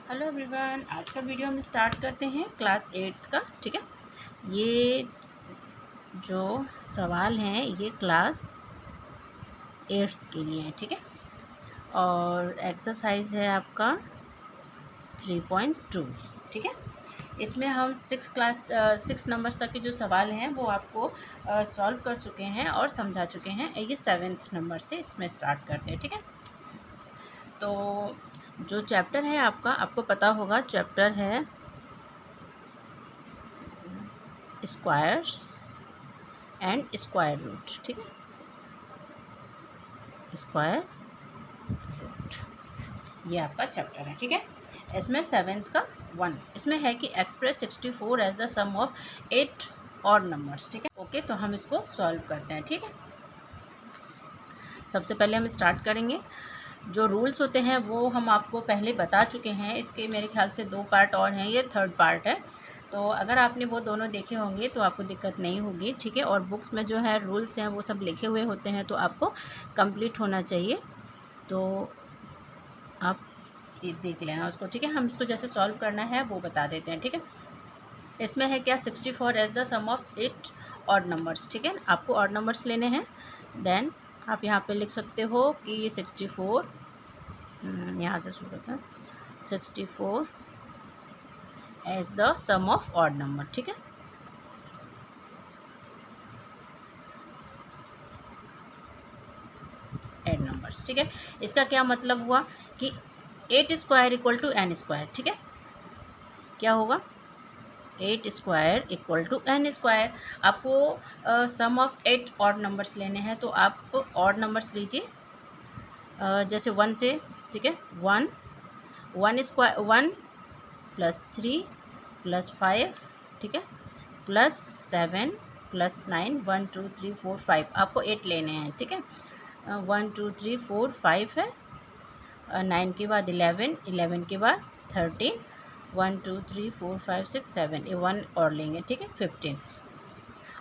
Hello everyone, आज का video हम स्टार्ट करते हैं क्लास 8 का। ठीक है, ये जो सवाल हैं ये क्लास 8 के लिए है। ठीक है, और एक्सरसाइज है आपका 3.2। ठीक है, इसमें हम 6 नंबर्स तक के जो सवाल हैं वो आपको सॉल्व कर चुके हैं और समझा चुके हैं। ये 7th नंबर से इसमें स्टार्ट करते हैं। ठीक है, तो जो चैप्टर है आपका, आपको पता होगा, चैप्टर है स्क्वायर्स एंड स्क्वायर रूट। ठीक है, स्क्वायर रूट ये आपका चैप्टर है। ठीक है, इसमें 7th का 1 इसमें है कि express 64 as the sum of 8 odd numbers. ठीक है, ओके, तो हम इसको सॉल्व करते हैं। ठीक है, सबसे पहले हम स्टार्ट करेंगे। जो रूल्स होते हैं वो हम आपको पहले बता चुके हैं। इसके मेरे ख्याल से 2 पार्ट और हैं, ये 3rd पार्ट है। तो अगर आपने वो दोनों देखे होंगे तो आपको दिक्कत नहीं होगी। ठीक है, और बुक्स में जो है रूल्स हैं वो सब लिखे हुए होते हैं, तो आपको कंप्लीट होना चाहिए। तो आप ये देख लेना उसको। ठीक है, हम इसको जैसे सॉल्व करना है वो बता देते हैं। ठीक है, इसमें है क्या 64 as the sum of 8 odd numbers. ठीक है, आपको ऑड नंबर्स लेने हैं। देन आप यहाँ पे लिख सकते हो कि ये 64 यहाँ से शुरू होता है 64 as the sum of odd number. ठीक है, एड नंबर्स। ठीक है, इसका क्या मतलब हुआ कि 8 square equal to n square. ठीक है, क्या होगा 8 square equal to n square. आपको सम ऑफ 8 ऑड नंबर्स लेने हैं, तो आप ऑड नंबर्स लीजिए जैसे 1 से। ठीक है, 1 स्क्वायर 1 प्लस 3 प्लस 5, ठीक है, प्लस 7 प्लस 9 1 2 3 4 5 आपको 8 लेने हैं। ठीक है, 1 2 3 4 5 है, 9 के बाद 11, 11 के बाद 13, 1 2 3 4 5 6 7, ये 1 और लेंगे। ठीक है, 15।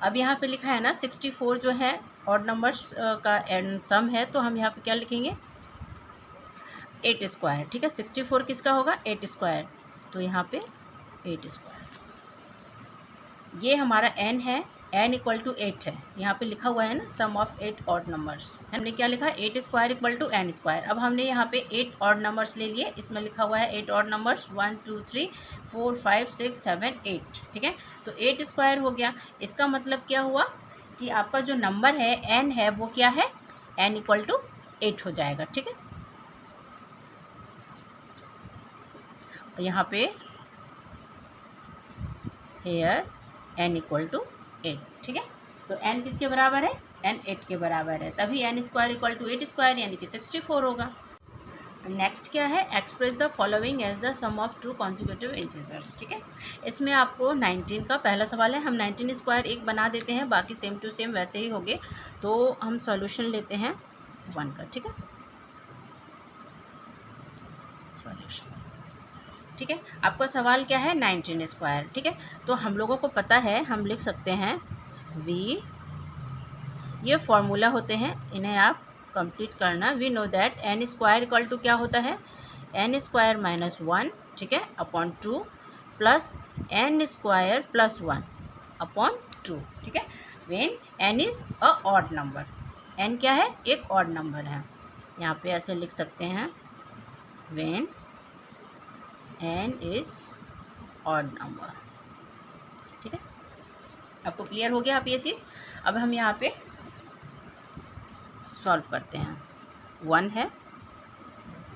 अब यहाँ पे लिखा है ना 64 जो है ऑड नंबर्स का एंड सम है, तो हम यहाँ पे क्या लिखेंगे 8 स्क्वायर। ठीक है, 64 किसका होगा 8 स्क्वायर, तो यहाँ पे 8 स्क्वायर। ये हमारा n है, n इक्वल टू 8 है, यहाँ पे लिखा हुआ है ना सम ऑफ 8 ऑड नंबर्स। हमने क्या लिखा 8 square equal to n square. अब हमने यहाँ पे 8 ऑड नंबर्स ले लिए, इसमें लिखा हुआ है 8 ऑड नंबर्स 1 2 3 4 5 6 7 8। ठीक है, तो 8 स्क्वायर हो गया। इसका मतलब क्या हुआ कि आपका जो नंबर है n है वो क्या है, n इक्वल टू 8 हो जाएगा। ठीक है, यहाँ पे हेयर n इक्वल टू 8। ठीक है, तो n किसके बराबर है, n 8 के बराबर है, तभी n square equal to 8 square यानी कि 64 होगा। नेक्स्ट क्या है, express the following as the sum of 2 consecutive integers. ठीक है, इसमें आपको 19 का पहला सवाल है। हम 19 स्क्वायर एक बना देते हैं, बाकी सेम टू सेम वैसे ही होंगे। तो हम सॉल्यूशन लेते हैं 1 का। ठीक है, सॉल्यूशन। ठीक है, आपका सवाल क्या है 19 स्क्वायर। ठीक है, तो हम लोगों को पता है, हम लिख सकते हैं v, ये फॉर्मूला होते हैं, इन्हें आप कंप्लीट करना। We know that n square equal to क्या होता है, n स्क्वायर माइनस 1, ठीक है, upon 2 plus n square plus 1 upon 2। ठीक है, when n is a odd number, n क्या है, एक ऑड नंबर है। यहाँ पे ऐसे लिख सकते हैं when n is odd number. ठीक है, आपको क्लियर हो गया आप ये चीज़। अब हम यहाँ पे सॉल्व करते हैं। 1 है,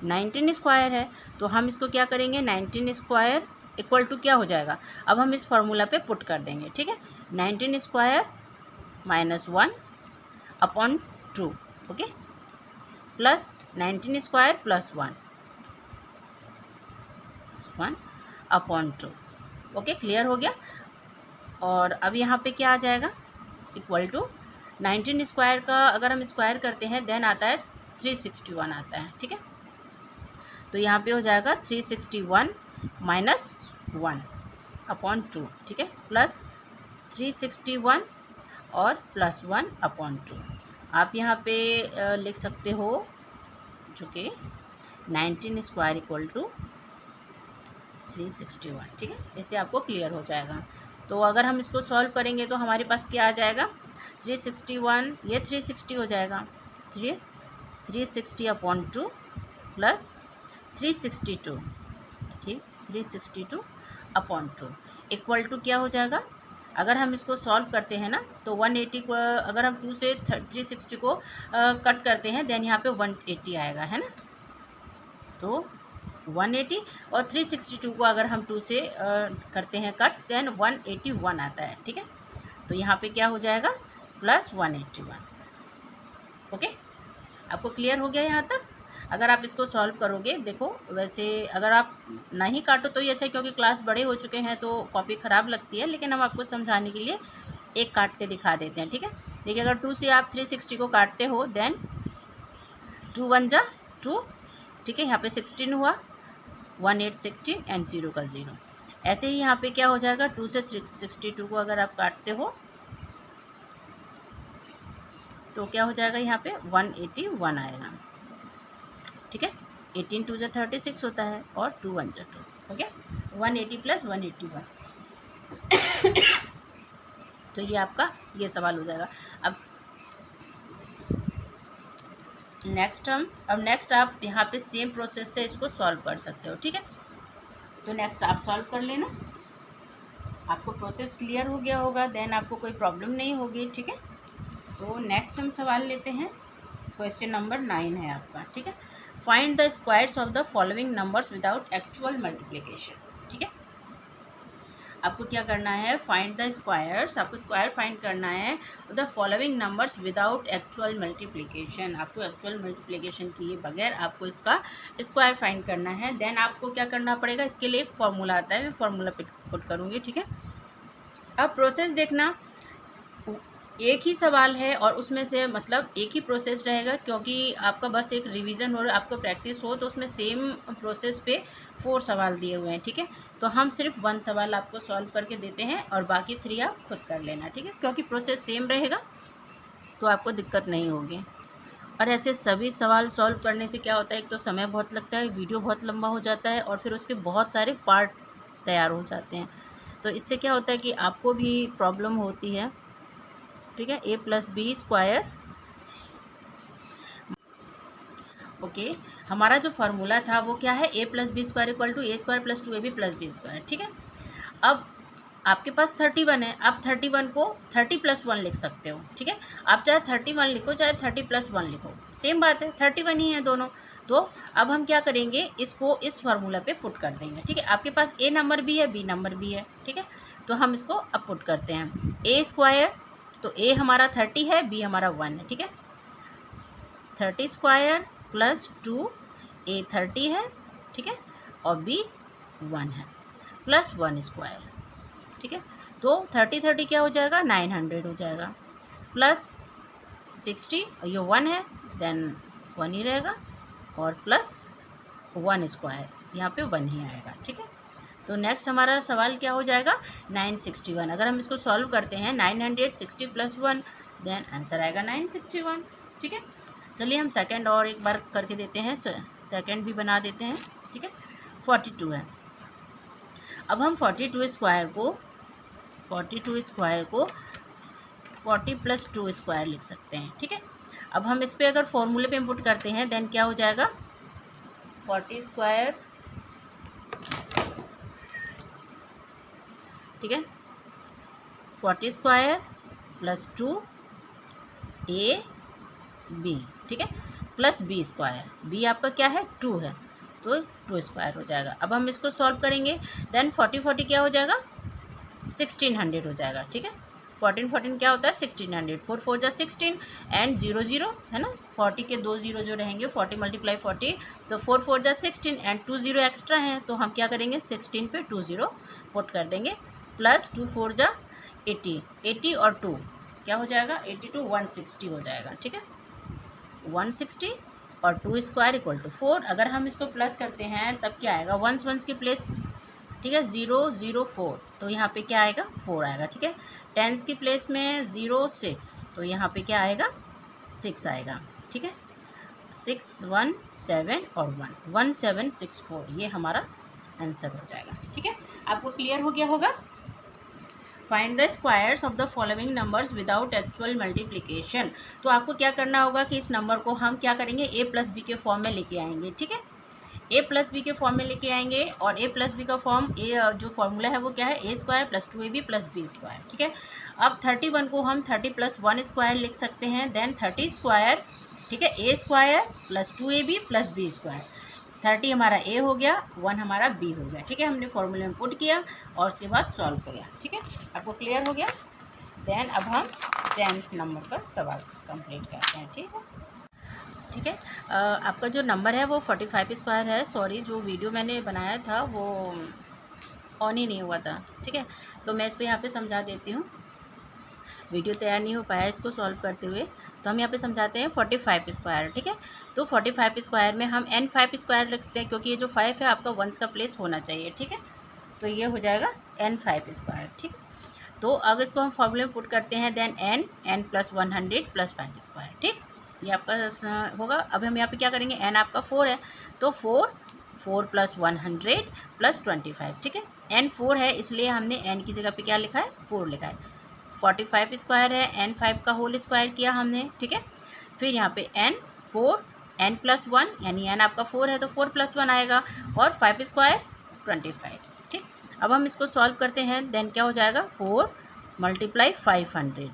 19 स्क्वायर है, तो हम इसको क्या करेंगे 19 स्क्वायर इक्वल टू क्या हो जाएगा, अब हम इस फॉर्मूला पे पुट कर देंगे। ठीक है, 19 square minus 1 upon 2, okay, plus 19 square plus 1 upon 2। Okay, clear हो गया। और अब यहाँ पे क्या आ जाएगा, इक्वल टू 19 स्क्वायर का अगर हम स्क्वायर करते हैं देन आता है 361 आता है। ठीक है, तो यहाँ पे हो जाएगा 361 माइनस 1 अपॉन 2। ठीक है, प्लस 361 और प्लस 1 अपॉन 2। आप यहाँ पे लिख सकते हो जो कि 19 स्क्वायर इक्वल टू 361, ठीक है। इससे आपको क्लियर हो जाएगा। तो अगर हम इसको सॉल्व करेंगे तो हमारे पास क्या आ जाएगा, 361, ये 360 हो जाएगा, 360/2 प्लस 362, ठीक, 362/2 इक्वल टू क्या हो जाएगा। अगर हम इसको सॉल्व करते हैं ना तो 180 को अगर हम 2 से 360 को कट करते हैं देन यहाँ पे 180 आएगा, है ना। तो 180 और 362 को अगर हम 2 से करते हैं कट देन 181 आता है, ठीक है। तो यहाँ पे क्या हो जाएगा, प्लस 181। ओके, आपको क्लियर हो गया यहाँ तक। अगर आप इसको सॉल्व करोगे, देखो वैसे अगर आप नहीं काटो तो ये अच्छा, क्योंकि क्लास बड़े हो चुके हैं तो कॉपी ख़राब लगती है, लेकिन हम आपको समझाने के लिए एक काट के दिखा देते हैं, ठीक है। देखिए अगर 2 से आप 360 को काटते हो देन 2 1 जा 2, ठीक है। यहाँ पे 16 हुआ, 1 8 16 एंड 0 का 0। ऐसे ही यहाँ पे क्या हो जाएगा, 2 से 362 को अगर आप काटते हो तो क्या हो जाएगा, यहाँ पे 181 आएगा, ठीक है। 18 2 जा 36 होता है और 2 1 जा 2, ओके। 180 प्लस 181 तो ये आपका ये सवाल हो जाएगा। अब नेक्स्ट आप यहाँ पे सेम प्रोसेस से इसको सॉल्व कर सकते हो, ठीक है। तो नेक्स्ट आप सॉल्व कर लेना, आपको प्रोसेस क्लियर हो गया होगा, देन आपको कोई प्रॉब्लम नहीं होगी, ठीक है। तो नेक्स्ट हम सवाल लेते हैं, क्वेश्चन नंबर 9 है आपका, ठीक है। Find the squares of the following numbers without actual multiplication, ठीक है। आपको क्या करना है, फाइंड द स्क्वायर्स, आपको स्क्वायर फाइंड करना है the following numbers without actual multiplication. आपको एक्चुअल मल्टीप्लिकेशन किए बगैर आपको इसका स्क्वायर फाइंड करना है। देन आपको क्या करना पड़ेगा, इसके लिए एक फार्मूला आता है, मैं फार्मूला पुट करूँगी, ठीक है। अब प्रोसेस देखना, एक ही सवाल है और उसमें से मतलब एक ही प्रोसेस रहेगा, क्योंकि आपका बस एक रिवीजन और आपको प्रैक्टिस हो तो उसमें सेम प्रोसेस पे 4 सवाल दिए हुए हैं, ठीक है। तो हम सिर्फ 1 सवाल आपको सॉल्व करके देते हैं और बाकी 3 आप खुद कर लेना, ठीक है, क्योंकि प्रोसेस सेम रहेगा तो आपको दिक्कत नहीं होगी। और ऐसे सभी सवाल सॉल्व करने से क्या होता है, एक तो समय बहुत लगता है, वीडियो बहुत लंबा हो जाता है और फिर उसके बहुत सारे पार्ट तैयार हो जाते हैं। तो इससे क्या होता है कि आपको भी प्रॉब्लम होती है, ठीक है। a + b square, okay. हमारा जो फार्मूला था वो क्या है, a + b square equal to a square + 2ab + b square, ठीक है। अब आपके पास 31 है, आप 31 को 30 + 1 लिख सकते हो, ठीक है। आप चाहे 31 लिखो चाहे 30 + 1 लिखो, सेम बात है, 31 ही है दोनों। तो अब हम क्या करेंगे, इसको इस फार्मूला पे पुट कर देंगे, ठीक है। आपके पास a नंबर भी है, b नंबर भी है, ठीक है। तो हम इसको अब पुट करते हैं, a स्क्वायर, तो a हमारा 30 है, b हमारा 1 है, ठीक है। 30 स्क्वायर + 2, a 30 है, ठीक है, और b 1 है, + 1 स्क्वायर, ठीक है। तो 30 30 क्या हो जाएगा, 900 हो जाएगा, प्लस 60, ये 1 है देन 1 ही रहेगा, और + 1 स्क्वायर, यहाँ पे 1 ही आएगा, ठीक है। तो नेक्स्ट हमारा सवाल क्या हो जाएगा, 961। अगर हम इसको सॉल्व करते हैं 960 + 1 देन आंसर आएगा 961, ठीक है। चलिए हम सेकंड और एक बार करके देते हैं, सेकंड भी बना देते हैं, ठीक है। 42 है, अब हम 42 स्क्वायर को 40 + 2 स्क्वायर लिख सकते हैं, ठीक है। अब हम इस पर अगर फॉर्मूले पे इनपुट करते हैं देन क्या हो जाएगा, 40 स्क्वायर, ठीक है, 40 स्क्वायर + 2ab, ठीक है, + b स्क्वायर, b आपका क्या है 2 है, तो 2 स्क्वायर हो जाएगा। अब हम इसको सॉल्व करेंगे देन 40 40 क्या हो जाएगा, 1600 हो जाएगा, ठीक है। 14 14 क्या होता है, 1600, 4 4 जा 16 एंड 0 0 है ना, 40 के 2 0 जो रहेंगे, 40 × 40, तो 4 4 जा 16 एंड 2 0 एक्स्ट्रा हैं, तो हम क्या करेंगे 16 पे 2 0 पुट कर देंगे, + 2 4 जा 80, 80 और 2 क्या हो जाएगा, 82 160 हो जाएगा, ठीक है। 160 और 2 स्क्वायर इक्वल टू 4। अगर हम इसको प्लस करते हैं तब क्या आएगा, 1 1 के प्लेस, ठीक है, 0 0 4, तो यहाँ पे क्या आएगा 4 आएगा, ठीक है। 10s की प्लेस में 0 6, तो यहाँ पे क्या आएगा 6 आएगा, ठीक है। 6 1 7 और 1 1764, ये हमारा आंसर हो जाएगा। ठीक है, आपको क्लियर हो गया होगा। Find the squares of the following numbers without actual multiplication. तो आपको क्या करना होगा कि इस नंबर को हम क्या करेंगे, ए प्लस बी के फॉर्म में लेके आएंगे। ठीक है, ए प्लस बी के फॉर्म में लेके आएंगे, और ए प्लस बी का फॉर्म जो फॉर्मूला है वो क्या है, A square plus 2ab plus B square. ठीक है, अब 31 को हम 30 प्लस 1 स्क्वायर लिख सकते हैं, देन 30 स्क्वायर। ठीक है, A square plus 2ab plus B square. 30 हमारा ए हो गया, 1 हमारा बी हो गया। ठीक है, हमने फॉर्मूले में पुट किया और उसके बाद सॉल्व किया। ठीक है, आपको क्लियर हो गया। देन अब हम 10th नंबर का सवाल कंप्लीट करते हैं। ठीक है, ठीक है, आपका जो नंबर है वो 45 स्क्वायर है। सॉरी, जो वीडियो मैंने बनाया था वो ऑन ही नहीं हुआ था। ठीक है, तो मैं इसको यहाँ पे समझा देती हूँ। वीडियो तैयार नहीं हो पाया इसको सॉल्व करते हुए, तो हम यहाँ पे समझाते हैं 45 स्क्वायर। ठीक है, तो 45 स्क्वायर में हम n5 स्क्वायर लिखते हैं, क्योंकि ये जो 5 है आपका वंस का प्लेस होना चाहिए। ठीक है, तो ये हो जाएगा n5 स्क्वायर। ठीक, तो अगर इसको हम फॉर्मूले में पुट करते हैं, then n plus 100 plus 5 square. ठीक, ये आपका होगा। अब हम यहाँ पे क्या करेंगे, n आपका 4 है, तो 4 प्लस 100 प्लस 25। ठीक है, n 4 है इसलिए हमने n की जगह पे क्या लिखा है, 4 लिखा है। 45 स्क्वायर है, n 5 का होल स्क्वायर किया हमने। ठीक है, फिर यहाँ पे n 4 n प्लस 1, यानी n आपका 4 है तो 4 प्लस 1 आएगा, और 5 स्क्वायर 25। ठीक, अब हम इसको सॉल्व करते हैं, देन क्या हो जाएगा, 4 मल्टीप्लाई 500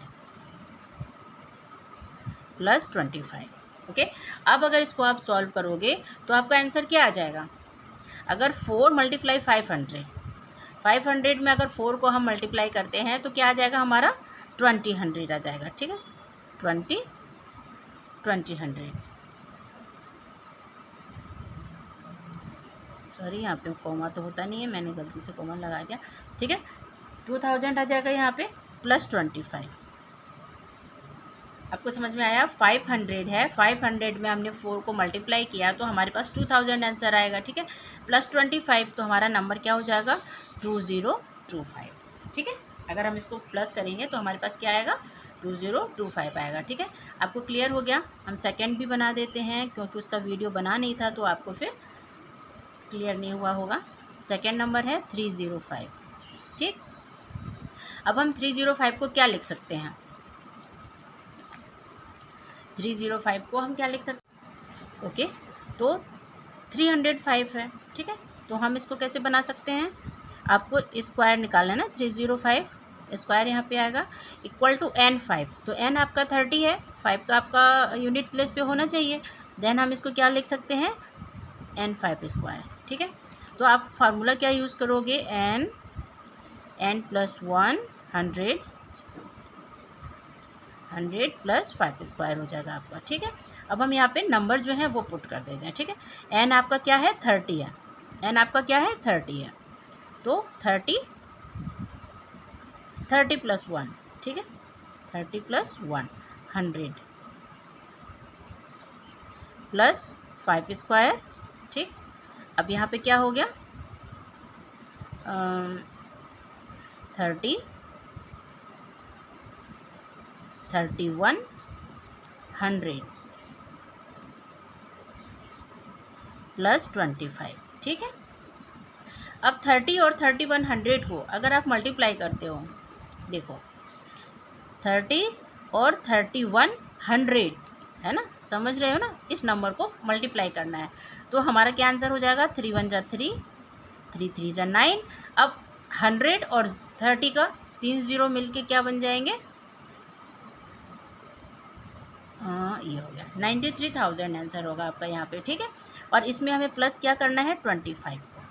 प्लस 25। ओके, अब अगर इसको आप सॉल्व करोगे तो आपका आंसर क्या आ जाएगा, अगर 4 मल्टीप्लाई 500 में अगर 4 को हम मल्टीप्लाई करते हैं तो क्या आ जाएगा हमारा, 2000 आ जाएगा। ठीक है, 2000। सॉरी, यहाँ पे कॉमा तो होता नहीं है, मैंने गलती से कॉमा लगा दिया। ठीक है, 2000 आ जाएगा यहाँ पे प्लस 25। आपको समझ में आया, 500 है, 500 में हमने 4 को मल्टीप्लाई किया तो हमारे पास 2000 आंसर आएगा। ठीक है, प्लस 25, तो हमारा नंबर क्या हो जाएगा, 2025। ठीक है, अगर हम इसको प्लस करेंगे तो हमारे पास क्या आएगा, 2025 आएगा। ठीक है, आपको क्लियर हो गया। हम सेकंड भी बना देते हैं, क्योंकि उसका वीडियो बना नहीं था तो आपको फिर क्लियर नहीं हुआ होगा। सेकंड नंबर है 305। ठीक, अब हम 305 को क्या लिख सकते हैं, 305 को हम क्या लिख सकते, ओके, तो 305 है। ठीक है, तो हम इसको कैसे बना सकते हैं, आपको स्क्वायर निकालना है ना, 305 स्क्वायर यहाँ पे आएगा इक्वल टू n5, तो n आपका 30 है, 5 तो आपका यूनिट प्लेस पे होना चाहिए, देन हम इसको क्या लिख सकते हैं, n5 स्क्वायर। ठीक है, तो आप फार्मूला क्या यूज़ करोगे, n प्लस 100 प्लस 5 स्क्वायर हो जाएगा आपका। ठीक है, अब हम यहाँ पे नंबर जो है वो पुट कर देते हैं। ठीक है, n आपका क्या है, 30 है, n आपका क्या है, 30 है, तो 30 प्लस 1। ठीक है, 30 प्लस 1 100 प्लस 5 स्क्वायर। ठीक, अब यहाँ पे क्या हो गया, 30 31 100 प्लस 25। ठीक है, अब 30 और 31 100 को अगर आप मल्टीप्लाई करते हो, देखो 30 और 31 100 है ना, समझ रहे हो ना, इस नंबर को मल्टीप्लाई करना है, तो हमारा क्या आंसर हो जाएगा, 3 1 जा 3, 3 3 जा 9। अब 100 और 30 का 3 0 मिलके क्या बन जाएंगे, ये हो गया 93,000 आंसर होगा आपका यहाँ पे। ठीक है, और इसमें हमें प्लस क्या करना है, 25 को।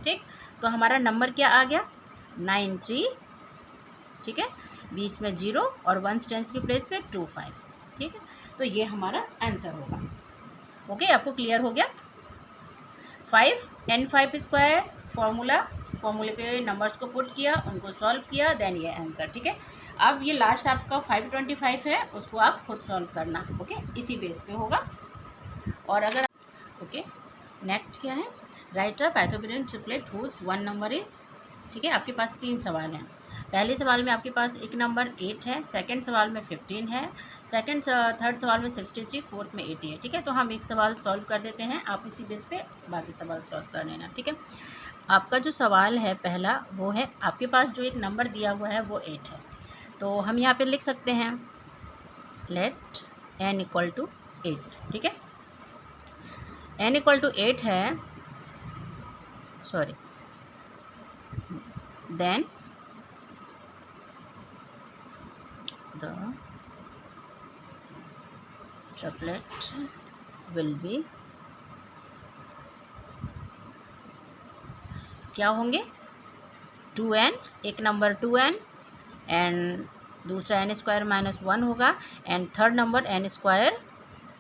ठीक, तो हमारा नंबर क्या आ गया, 93। ठीक है, बीच में 0 और 1 टेंस की प्लेस पे 25। ठीक है, तो ये हमारा आंसर होगा। ओके, आपको क्लियर हो गया। 5 n5 स्क्वायर फॉर्मूले पे नंबर्स को पुट किया, उनको सॉल्व किया, देन ये आंसर। ठीक है, अब ये लास्ट आपका 525 है, उसको आप खुद सॉल्व करना। ओके, इसी बेस पे होगा। और अगर ओके, नेक्स्ट क्या है, write a Pythagorean triplet whose one number is. ठीक है, आपके पास 3 सवाल हैं। पहले सवाल में आपके पास एक नंबर 8 है, सेकंड सवाल में 15 है, थर्ड सवाल में 63, फोर्थ में 80 है। ठीक है, तो हम एक सवाल सॉल्व कर देते हैं, आप उसी बेस पे बाकी सवाल सॉल्व कर लेना। ठीक है, आपका जो सवाल है पहला वो है, आपके पास जो एक नंबर दिया हुआ है वो 8 है। तो हम यहाँ पे लिख सकते हैं लेट n इक्वल टू 8, ठीक है। n इक्वल टू 8 है, sorry, then the triplet will be, क्या होंगे, 2n, एक नंबर 2n एंड दूसरा n स्क्वायर माइनस 1 होगा and third number n square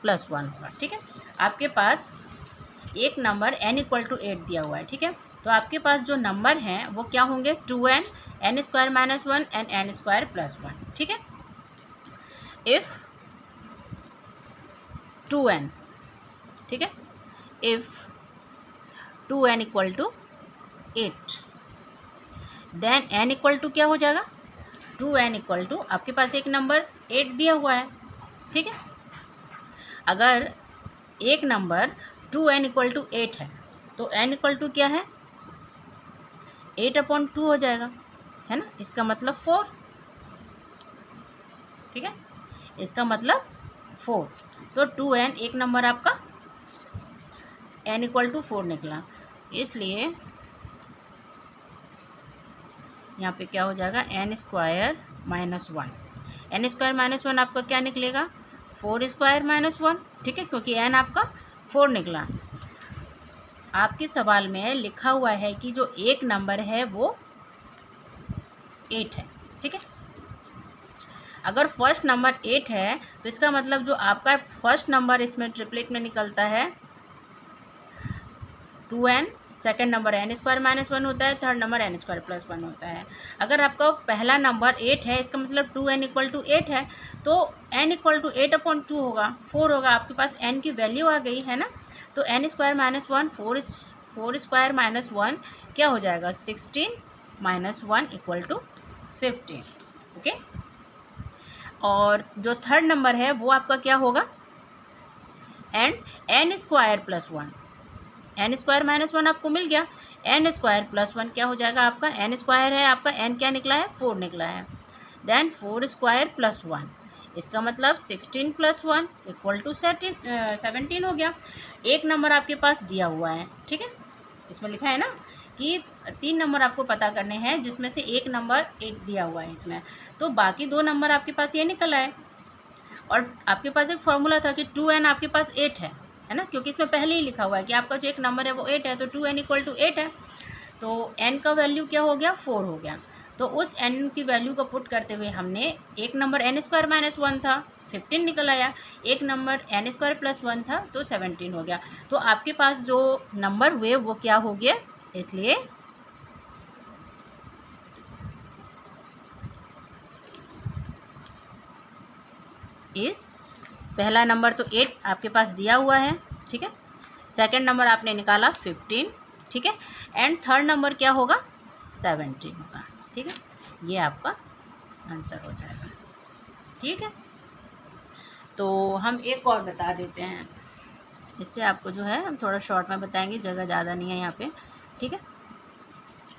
plus 1 होगा, ठीक है। आपके पास एक नंबर n इक्वल टू 8 दिया हुआ है, ठीक है। तो आपके पास जो नंबर हैं वो क्या होंगे, 2n, n square minus 1 and n square plus 1, ठीक है। इफ़ 2n, ठीक है, if 2n equal to 8, then n equal to क्या हो जाएगा, 2n इक्वल टू, आपके पास एक नंबर 8 दिया हुआ है, ठीक है। अगर एक नंबर 2n इक्वल टू 8 है तो n इक्वल टू क्या है, 8/2 हो जाएगा, है ना। इसका मतलब 4, ठीक है, इसका मतलब 4। तो 2n एक नंबर आपका n इक्वल टू 4 निकला, इसलिए यहाँ पे क्या हो जाएगा, n square minus 1, n square minus 1 आपका क्या निकलेगा, 4 स्क्वायर माइनस 1, ठीक है, क्योंकि n आपका 4 निकला। आपके सवाल में लिखा हुआ है कि जो एक नंबर है वो 8 है, ठीक है। अगर फर्स्ट नंबर 8 है तो इसका मतलब जो आपका फर्स्ट नंबर इसमें ट्रिपलेट में निकलता है 2n, second number n square minus 1 होता है, third number n square plus 1 होता है। अगर आपका पहला नंबर 8 है, इसका मतलब 2n इक्वल टू 8 है, तो n इक्वल टू 8/2 होगा, 4 होगा, आपके पास n की वैल्यू आ गई है ना। तो n square minus 1, 4 square minus 1 क्या हो जाएगा, 16 माइनस 1 इक्वल टू 15, ओके। और जो थर्ड नंबर है वो आपका क्या होगा, and n square plus 1, n square minus 1 आपको मिल गया, n स्क्वायर प्लस 1 क्या हो जाएगा, आपका n स्क्वायर है, आपका n क्या निकला है, 4 निकला है, देन 4 स्क्वायर प्लस 1, इसका मतलब 16 प्लस 1 इक्वल टू 17 हो गया। एक नंबर आपके पास दिया हुआ है, ठीक है, इसमें लिखा है ना कि 3 नंबर आपको पता करने हैं जिसमें से एक नंबर 8 दिया हुआ है इसमें, तो बाकी 2 नंबर आपके पास ये निकल आए। और आपके पास एक फॉर्मूला था कि 2n आपके पास 8 है ना, क्योंकि इसमें पहले ही लिखा हुआ है कि आपका जो एक नंबर है वो 8 है, तो 2n इक्वल टू 8 है, तो n का वैल्यू क्या हो गया, 4 हो गया। तो उस n की वैल्यू को पुट करते हुए हमने, एक नंबर n स्क्वायर माइनस 1 था, 15 निकल आया, एक नंबर n स्क्वायर प्लस 1 था तो 17 हो गया। तो आपके पास जो नंबर हुए वो क्या हो गया, इसलिए इस पहला नंबर तो 8 आपके पास दिया हुआ है, ठीक है, सेकंड नंबर आपने निकाला 15, ठीक है, एंड थर्ड नंबर क्या होगा, 17 होगा, ठीक है, ये आपका आंसर हो जाएगा, ठीक है। तो हम एक और बता देते हैं, इससे आपको जो है हम थोड़ा शॉर्ट में बताएंगे, जगह ज़्यादा नहीं है यहाँ पे, ठीक है।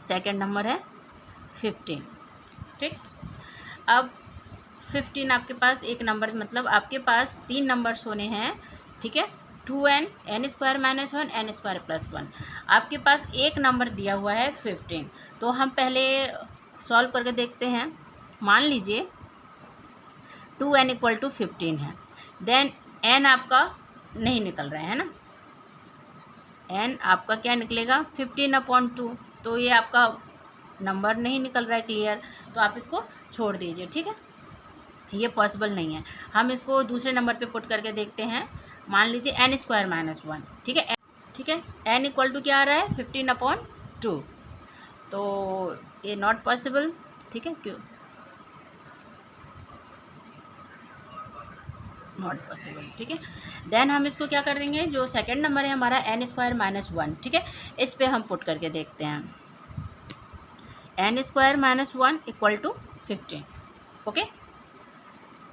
सेकंड नंबर है 15, ठीक। अब 15 आपके पास एक नंबर, मतलब आपके पास 3 नंबर्स होने हैं, ठीक है, 2n, n square minus 1, n square plus 1, आपके पास एक नंबर दिया हुआ है 15। तो हम पहले सॉल्व करके देखते हैं। मान लीजिए 2n इक्वल टू 15 है, देन n आपका नहीं निकल रहा है ना, n आपका क्या निकलेगा, 15/2, तो ये आपका नंबर नहीं निकल रहा है क्लियर, तो आप इसको छोड़ दीजिए, ठीक है, ये पॉसिबल नहीं है। हम इसको दूसरे नंबर पे पुट करके देखते हैं। मान लीजिए n स्क्वायर माइनस 1, ठीक है, ठीक है, n इक्वल टू क्या आ रहा है, 15/2, तो ये नॉट पॉसिबल, ठीक है, क्यों नॉट पॉसिबल, ठीक है। देन हम इसको क्या कर देंगे, जो सेकंड नंबर है हमारा n स्क्वायर माइनस 1, ठीक है, इस पे हम पुट करके देखते हैं, n square minus 1 equal to 15, okay.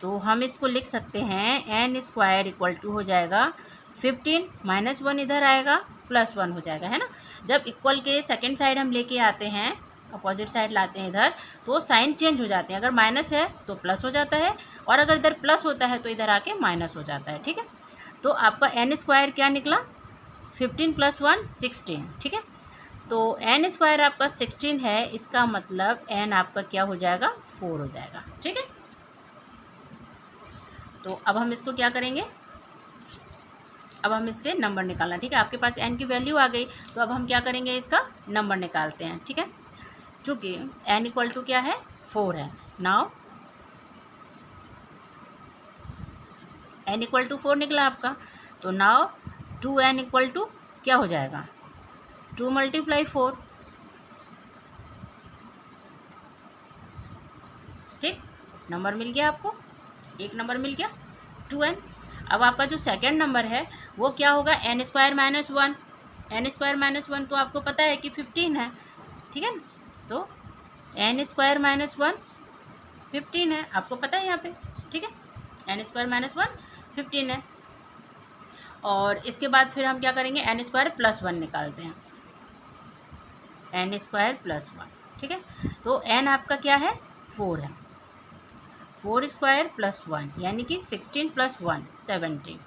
तो हम इसको लिख सकते हैं n स्क्वायर इक्वल टू हो जाएगा 15 माइनस 1 इधर आएगा प्लस 1 हो जाएगा, है ना। जब इक्वल के सेकंड साइड हम लेके आते हैं, अपोजिट साइड लाते हैं इधर, तो साइन चेंज हो जाते हैं। अगर माइनस है तो प्लस हो जाता है, और अगर इधर प्लस होता है तो इधर आके माइनस हो जाता है। ठीक है, तो आपका एन स्क्वायर क्या निकला, 15 + 1 16। ठीक है, तो एन स्क्वायर आपका 16 है, इसका मतलब एन आपका क्या हो जाएगा, 4 हो जाएगा। ठीक है, तो अब हम इसको क्या करेंगे, अब हम इससे नंबर निकालना। ठीक है, आपके पास एन की वैल्यू आ गई, तो अब हम क्या करेंगे, इसका नंबर निकालते हैं। ठीक है, चूँकि एन इक्वल टू क्या है, 4 है। नाउ एन इक्वल टू 4 निकला आपका, तो नाउ 2n इक्वल टू क्या हो जाएगा, 2 × 4। ठीक, नंबर मिल गया आपको, एक नंबर मिल गया 2n। अब आपका जो सेकंड नंबर है वो क्या होगा, n² - 1। n² - 1 तो आपको पता है कि 15 है। ठीक है, तो n² - 1 15 है, आपको पता है यहाँ पे। ठीक है, n² - 1 15 है। और इसके बाद फिर हम क्या करेंगे, n² + 1 निकालते हैं, n² + 1। ठीक है, तो n आपका क्या है, 4 है, 4² + 1 यानी कि 16 + 1 17।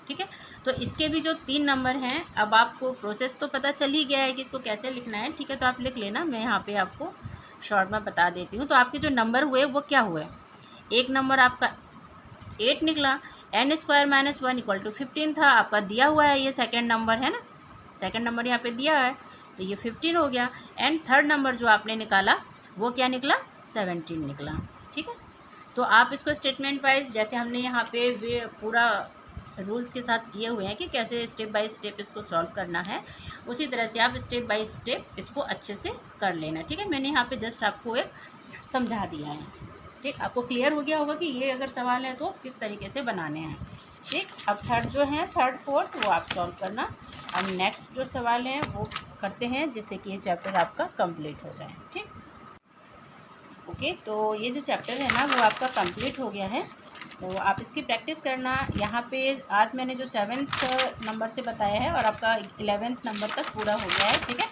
ठीक है, तो इसके भी जो 3 नंबर हैं, अब आपको प्रोसेस तो पता चल ही गया है कि इसको कैसे लिखना है। ठीक है, तो आप लिख लेना, मैं यहाँ पे आपको शॉर्ट में बता देती हूँ। तो आपके जो नंबर हुए वो क्या हुए, एक नंबर आपका 8 निकला, n² - 1 = 15 था, आपका दिया हुआ है, ये सेकंड नंबर है ना, सेकंड नंबर यहाँ पे दिया है, तो ये 15 हो गया। एंड थर्ड नंबर जो आपने निकाला वो क्या निकला, 17 निकला। ठीक है, तो आप इसको स्टेटमेंट वाइज, जैसे हमने यहाँ पे वे पूरा रूल्स के साथ किए हुए हैं कि कैसे स्टेप बाय स्टेप इसको सॉल्व करना है, उसी तरह से आप स्टेप बाय स्टेप इसको अच्छे से कर लेना। ठीक है, मैंने यहाँ पे जस्ट आपको एक समझा दिया है। ठीक, आपको क्लियर हो गया होगा कि ये अगर सवाल है तो किस तरीके से बनाने हैं। ठीक, अब थर्ड जो है, थर्ड फोर्थ वो आप सॉल्व करना। अब नेक्स्ट जो सवाल है वो करते हैं, जिससे कि ये चैप्टर आपका कंप्लीट हो जाए। ठीक, ओके, तो ये जो चैप्टर है ना वो आपका कंप्लीट हो गया है, तो आप इसकी प्रैक्टिस करना। यहाँ पे आज मैंने जो 7th नंबर से बताया है और आपका 11th नंबर तक पूरा हो गया है। ठीक है,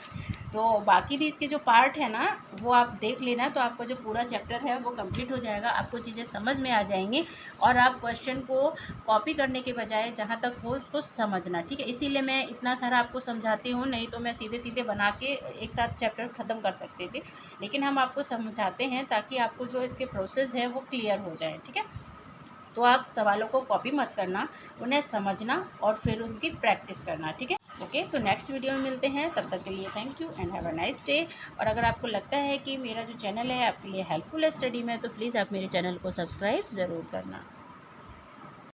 तो बाकी भी इसके जो पार्ट है ना वो आप देख लेना, तो आपका जो पूरा चैप्टर है वो कंप्लीट हो जाएगा, आपको चीज़ें समझ में आ जाएंगी, और आप क्वेश्चन को कॉपी करने के बजाय जहाँ तक हो उसको समझना। ठीक है, इसीलिए मैं इतना सारा आपको समझाती हूँ, नहीं तो मैं सीधे सीधे बना के एक साथ चैप्टर ख़त्म कर सकते थे, लेकिन हम आपको समझाते हैं ताकि आपको जो इसके प्रोसेस है वो क्लियर हो जाए। ठीक है, तो आप सवालों को कॉपी मत करना, उन्हें समझना और फिर उनकी प्रैक्टिस करना। ठीक है, ओके, तो नेक्स्ट वीडियो में मिलते हैं, तब तक के लिए thank you and have a nice day. और अगर आपको लगता है कि मेरा जो चैनल है आपके लिए हेल्पफुल है स्टडी में, तो प्लीज़ आप मेरे चैनल को सब्सक्राइब ज़रूर करना।